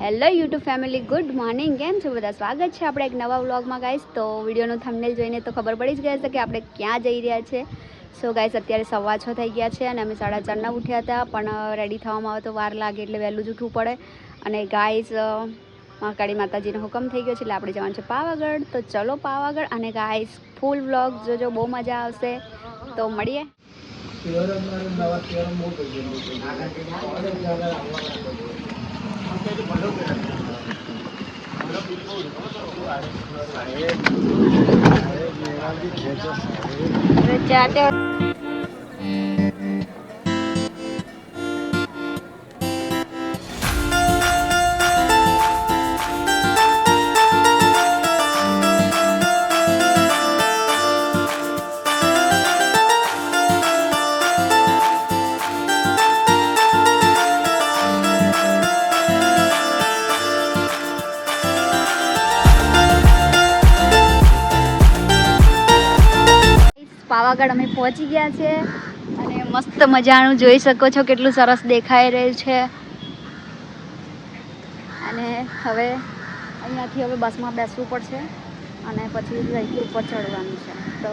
Hello YouTube family, good morning. કેમ છો બધા? સ્વાગત છે આપણે એક નવા વ્લોગમાં ગાઈસ. તો વિડીયોનું થંબનેલ જોઈને તો ખબર પડી જ ગઈ હશે કે આપણે ક્યાં જઈ રહ્યા છે. સો ગાઈસ, અત્યારે 6:15 થઈ ગયા છે અને અમે 4:30 ઉઠ્યા હતા, પણ રેડી થવામાં આવે તો વાર લાગે એટલે વહેલું જ ઉઠવું પડે. અને ગાઈસ, મહાકાળી માતાજીનો હુકમ થઈ ગયો છે એટલે આપણે જવાનું છે પાવાગઢ. તો ચલો પાવાગઢ. અને ગાઈસ, ફૂલ વ્લોગ જોજો, બહુ મજા આવશે. તો મળીએ. જાતે પાવાગઢ અમે પહોંચી ગયા છે અને મસ્ત મજાનું જોઈ શકો છો, કેટલું સરસ દેખાઈ રહ્યું છે. અને હવે અહીંયાથી બસમાં બેસવું પડશે અને પછી અહીંથી ઉપર ચડવાનું છે. તો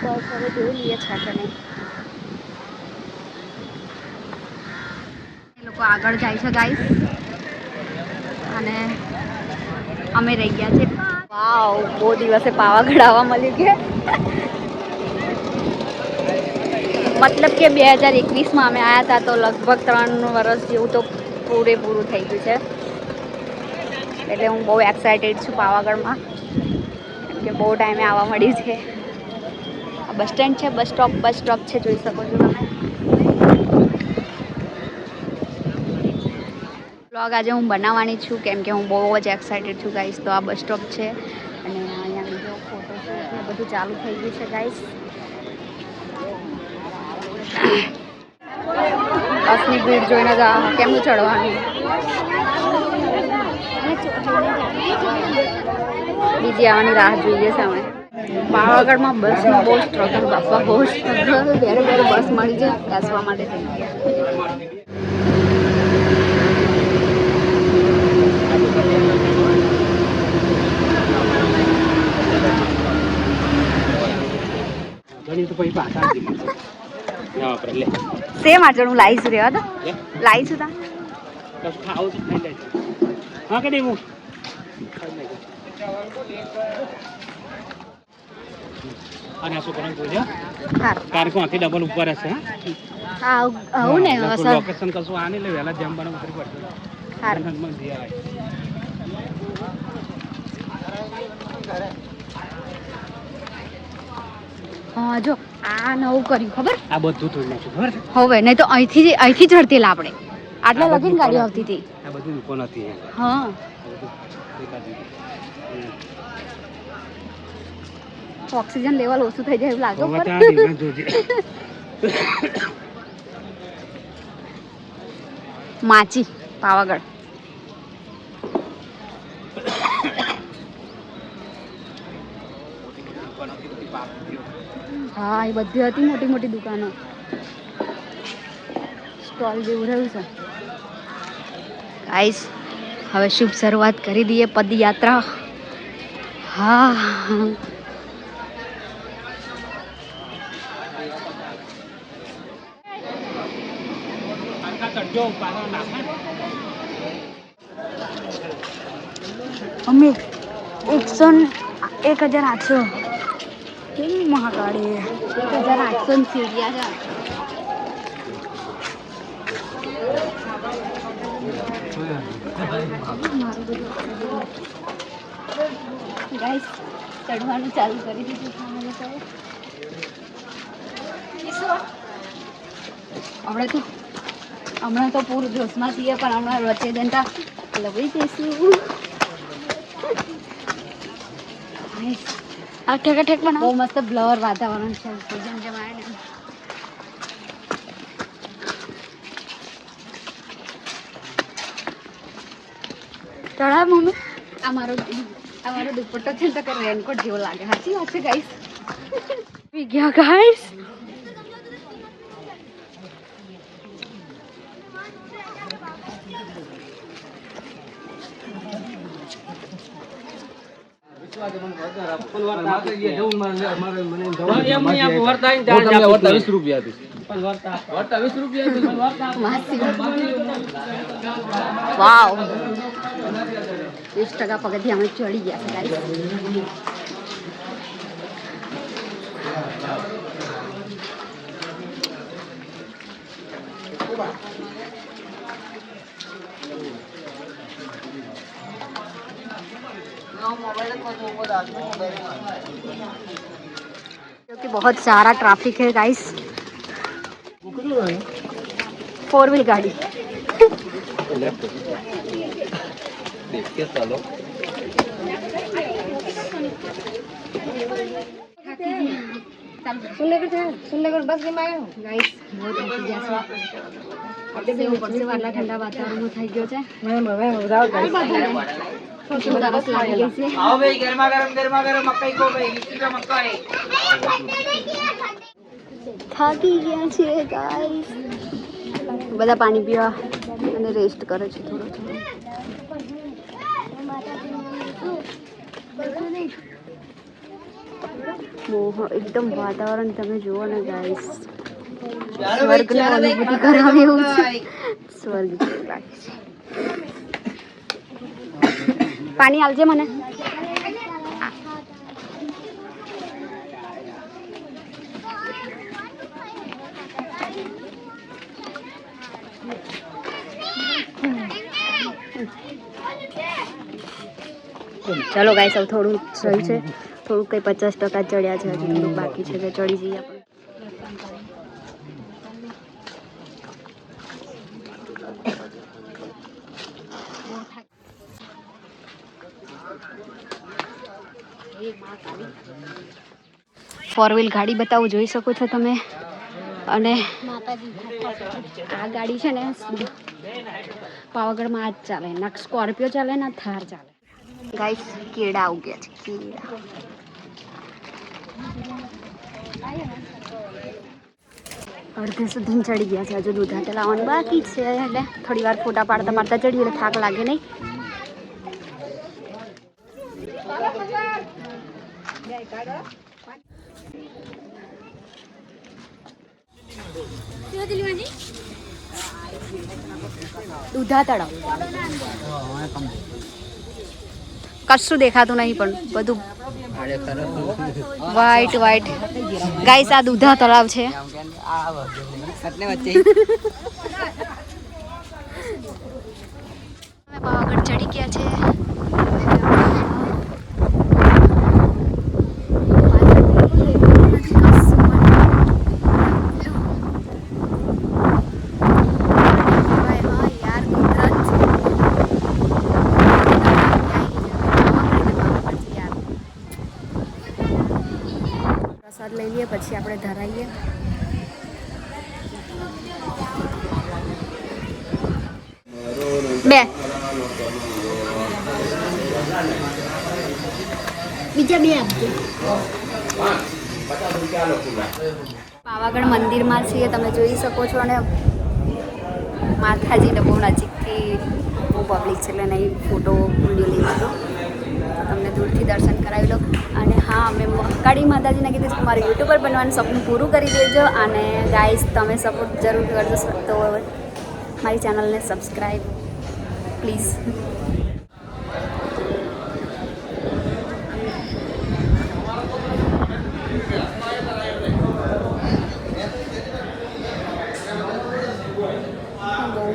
બસ હવે જોઈ લઈએ છે કે નહીં. એ લોકો આગળ જાય છે ગાઈસ અને અમે રહી ગયા છે. વાવ, બહુ દિવસે પાવાગઢ આવવા મળ્યું કે મતલબ કે 2021માં અમે આવ્યા હતા, તો લગભગ 3 વર્ષ જેવું તો પૂરેપૂરું થઈ ગયું છે. એટલે હું બહુ એક્સાઇટેડ છું પાવાગઢમાં, કેમ કે બહુ ટાઈમે આવવા મળ્યું છે. આ બસ સ્ટેન્ડ છે, બસ સ્ટોપ છે, જોઈ શકો છો તમે. વ્લોગ આજે હું બનાવવાની છું કેમ કે હું બહુ જ એક્સાઇટેડ છું ગાઈસ. તો આ બસ સ્ટોપ છે અને અહીંયા બીજો ફોટોશૂટ ને બધું ચાલુ થઈ ગયું છે ગાઈસ. બસની ભીડ જોઈને જ કેમનું ચડવાનું. બીજી આવવાની રાહ જોઈએ છે અમે. પાવાગઢમાં બસનો બહુ સ્ટ્રગલ, બાપા બહુ સ્ટ્રગલ. બેરે બસ મળી જાય બેસવા માટે થઈ ગયા. સેમ આગળ હું લાવીશું, રેવા દો, લાવીશું તા. અને આ છોકરાને જોજો કારણ કે આથી ડબલ ઉપર હશે. આવું ને લોકેશન કશું આ નહીં લે, વહેલા જમવાનું ઉતરી પડશે. હા, જો આ નવું કર્યું ખબર. આ બધું થોડી નાખ્યું ખબર છે હવે નહીં તો અહીંથી ચડતેલા આપણે આટલા લગીને ગાડી આવતી હતી. આ બધી દુકાન હતી. હા, ઓક્સિજન લેવલ ઓછું થઈ જાય એવું લાગે. માચી પાવાગઢ. હા, એ બધી હતી મોટી મોટી દુકાનો, સ્ટોલ જેવું રહ્યું છે. ગાઈસ, હવે શુભ શરૂઆત કરી દઈએ પદયાત્રા. હા, અમે 1,800 કેવી મહાકાળી 1,800 સીડિયા છે. ગાઈસ, ચડવાનું ચાલુ કરી દીધું છે અમે લોકોએ. હમણાં તો પૂરું જોશમાં છીએ, પણ હમણાં વચ્ચે જનતા લઈ જઈશું. આ ઠેક પણ બહુ મસ્ત બ્લર વાતાવરણ છે. જેમ જેમ આવે ને ચડા મમ્મી. અમારો દુપટ્ટો છે ને તો રેનકોટ જેવો લાગે. સાચી વાત છે ગાઈસ. ગયા ગાઈસ. વાવ 20% પગથિયા અમે ચડી ગયા છે ગાઈસ. क्योंकि बहुत सारा ट्रैफिक है गाइस. 4 व्हील गाड़ी देखते चलो. सुन लेकर बस में आयो गाइस. बहुत इंतजार છે. આપણે ઉપર से વાલા ઠંડા વાતાવરણમાં થઈ ગયો છે. સરસ લાગી ગઈ છે. आओ भाई गरमा गरम मकई को भाई लिट्टी का मक्का है. થાકી ગયા છે ગાઈસ. બધા પાણી પીવા અને રેસ્ટ કરે છે થોડો થોડો. એકદમ વાતાવરણ તમે જુઓ ને ગાઈસ. સ્વર્ગની અનુભૂતિ કરાવે એવું છે. સ્વર્ગ જેવું લાગે છે. પાણી આવજે મને. ચલો ગાઈસ હવે થોડું રહ્યું છે. થોડું કંઈ 50% ચડ્યા છે. હજુ થોડું બાકી છે. તો ચડી જઈએ આપણે. ફોર વ્હીલ ગાડી બતાવું જોઈ શકો છો તમે. અને આ ગાડી છે ને પાવાગઢમાં આ જ ચાલે. ના સ્કોર્પિયો ચાલે ના થાર ચાલે. ગાઈસ કેળા ઉગ્યા છે. કેળા અડધે સુધી ચડી ગયા છે. હજુ દૂધા લાવવાનું બાકી છે. એટલે થોડી વાર ફોટા પાડતા પાડતા ચડીએ એટલે થાક લાગે નહીં. દૂધા તળાવ કશું દેખાતું નહીં પણ બધું વ્હાઈટ વ્હાઈટ. ગાઈસ આ દૂધા તળાવ છે. પાવાગઢ ચડી ગયા છે. પ્રસાદ લઈ લઈએ પછી આપણે ધરાઈએ. બે બીજા બે આપજો. પાવાગઢ મંદિરમાં છીએ તમે જોઈ શકો છો. અને માતાજીને બહુ નજીકથી બહુ પબ્લિક છે એટલે નહીં ફોટો વિડીયો લઈ લીધો. તમને દૂરથી દર્શન કરાવી લો. અને હા મેં મહાકાળી માતાજીને કીધું કે મારું યુટ્યુબર બનવાનું સપનું પૂરું કરી દેજો. અને ગાઈસ તમે સપોર્ટ જરૂર કરજો. તો મારી ચેનલને સબસ્ક્રાઈબ પ્લીઝ.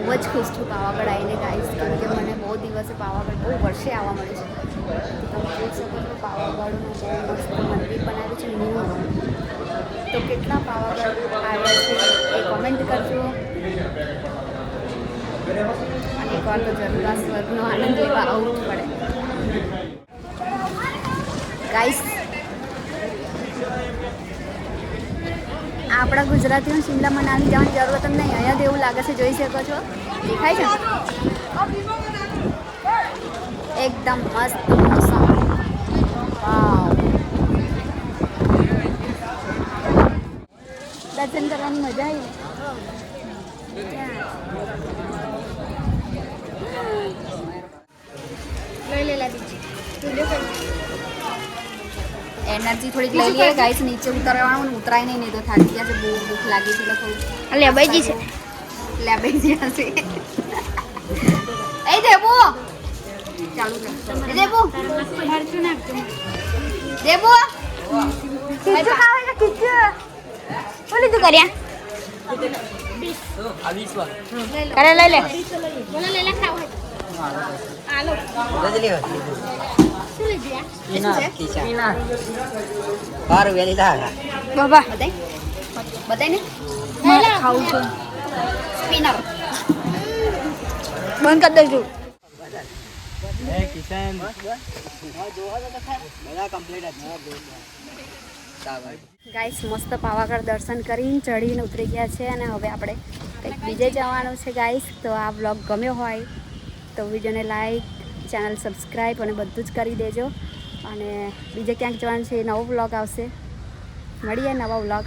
બહુ જ ખુશ છું પાવાગઢ આવીને ગાઈસ. કારણ કે મને બહુ દિવસે પાવાગઢ બહુ વર્ષે આવવા મળે છે. તમે જોઈ શકો છો પાવાગઢનું બહુ મસ્ત મંદિર બનાવ્યું છે ન્યૂ. તો કેટલા પાવાગઢ આવ્યા છે એ કોમેન્ટ કરજો. અને એકવાર તો જરૂર આ સ્વર્ગનો આનંદ લેવા આવવું જ પડે ગાઈસ. આપણા ગુજરાતીઓ શિમલા મનાલી જવાની જરૂરત જ નહીં. અહીંયા તો એવું લાગે છે જોઈ શકો છો. દેખાય છે એકદમ મસ્ત મોસમ. વાવ દર્શન કરવાની મજા આવી. લઈ લેલા બીજી એનર્જી થોડીક લઈ લઈએ ગાઈસ. નીચે ઉતરવાનું ઉતરાય નહીં તો થાકી ગયા છે, બહુ ભૂખ લાગી છે એટલે થોડું લેબાઈજી છે, લેબાઈજી હશે. એ દેબુ ચાલુ કર, એ દેબુ મરચું નાખજો, દેબુ ખીચું ખાવે છે, ખીચું બોલી તું કર્યા કરે લઈ લે, બોલો લઈ લે ખાવ આલો બાબા બતાય ને મારે ખાવું છે સ્પિનર બંધ કરી દેજો. ગાઈસ મસ્ત પાવાગઢ દર્શન કરીને ચડીને ઉતરી ગયા છે અને હવે આપણે કંઈક બીજે જવાનું છે ગાઈસ. તો આ બ્લોગ ગમ્યો હોય તો વિડીયોને લાઈક, ચેનલ સબસ્ક્રાઈબ અને બધું જ કરી દેજો. અને બીજે ક્યાંક જવાનું છે એ નવો બ્લોગ આવશે. મળીએ નવા બ્લોગ.